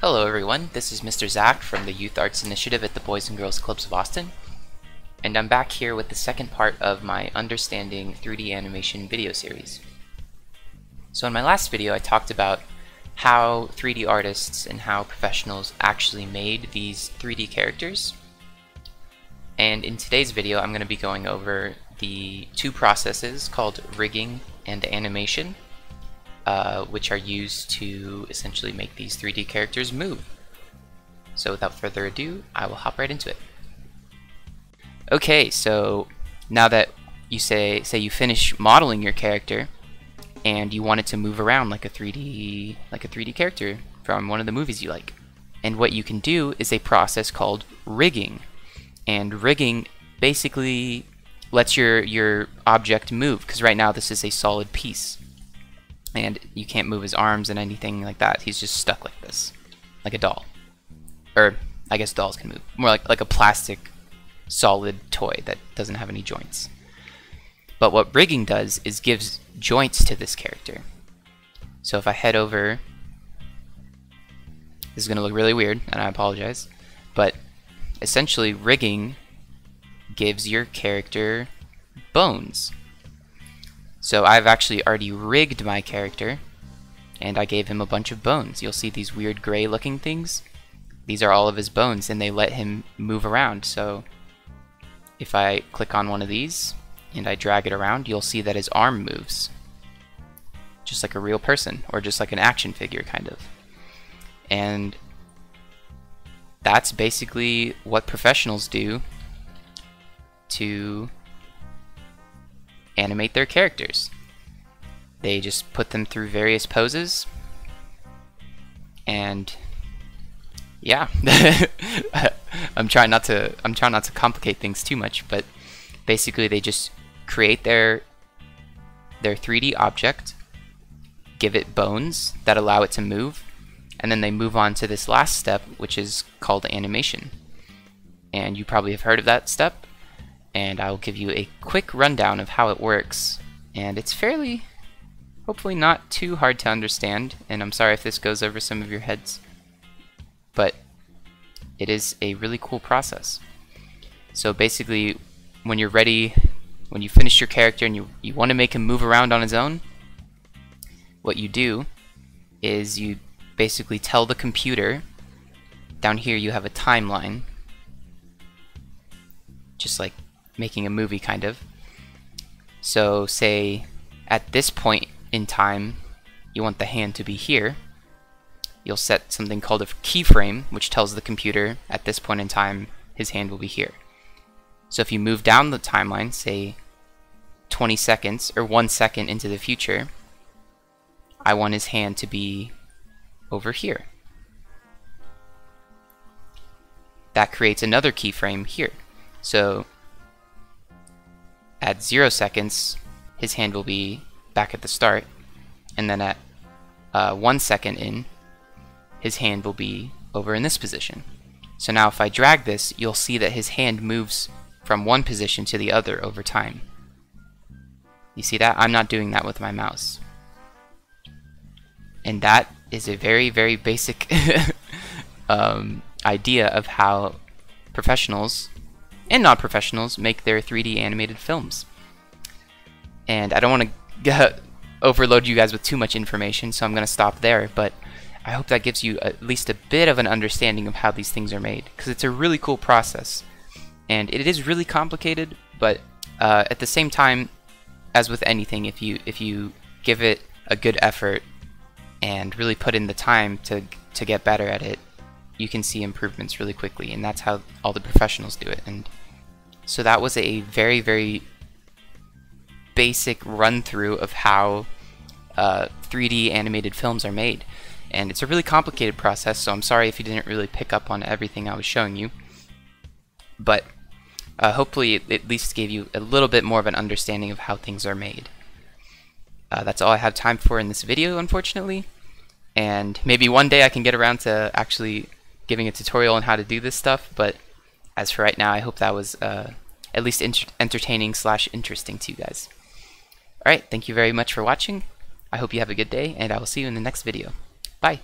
Hello everyone, this is Mr. Zach from the Youth Arts Initiative at the Boys and Girls Clubs of Austin, and I'm back here with the second part of my Understanding 3D Animation video series. So in my last video I talked about how 3D artists and how professionals actually made these 3D characters, and in today's video I'm going to be going over the two processes called rigging and animation, which are used to essentially make these 3D characters move. So without further ado, I will hop right into it. Okay, so now that you say you finish modeling your character and you want it to move around like a 3D character from one of the movies you like. And what you can do is a process called rigging. And rigging basically lets your object move, because right now this is a solid piece. And you can't move his arms and anything like that. He's just stuck like this, like a doll. Or I guess dolls can move. More like a plastic solid toy that doesn't have any joints. But what rigging does is gives joints to this character. So if I head over, this is going to look really weird, and I apologize, but essentially rigging gives your character bones. So I've actually already rigged my character, and I gave him a bunch of bones. You'll see these weird gray looking things. These are all of his bones, and they let him move around. So if I click on one of these and I drag it around, you'll see that his arm moves, just like a real person, or just like an action figure kind of. And that's basically what professionals do to animate their characters. They just put them through various poses, and yeah, I'm trying not to complicate things too much, but basically they just create their 3D object, give it bones that allow it to move, and then they move on to this last step, which is called animation. And you probably have heard of that step, and I'll give you a quick rundown of how it works. And it's fairly, hopefully not too hard to understand, and I'm sorry if this goes over some of your heads, but it is a really cool process. So basically, when you're ready, when you finish your character and you want to make him move around on his own, what you do is you basically tell the computer, down here you have a timeline, just like making a movie kind of. So say at this point in time you want the hand to be here, you'll set something called a keyframe, which tells the computer at this point in time his hand will be here. So if you move down the timeline, say 20 seconds or 1 second into the future, I want his hand to be over here. That creates another keyframe here. So at 0 seconds, his hand will be back at the start, and then at 1 second in, his hand will be over in this position. So now if I drag this, you'll see that his hand moves from one position to the other over time. You see that? I'm not doing that with my mouse. And that is a very, very basic idea of how professionals and non-professionals make their 3D animated films. And I don't want to overload you guys with too much information, so I'm going to stop there, but I hope that gives you at least a bit of an understanding of how these things are made, because it's a really cool process. And it is really complicated, but at the same time, as with anything, if you give it a good effort and really put in the time to get better at it, you can see improvements really quickly, and that's how all the professionals do it. And so that was a very, very basic run through of how 3D animated films are made. And it's a really complicated process, so I'm sorry if you didn't really pick up on everything I was showing you, but hopefully it at least gave you a little bit more of an understanding of how things are made. That's all I have time for in this video, unfortunately, and maybe one day I can get around to actually giving a tutorial on how to do this stuff, but as for right now, I hope that was at least entertaining / interesting to you guys. Alright, thank you very much for watching. I hope you have a good day, and I will see you in the next video. Bye!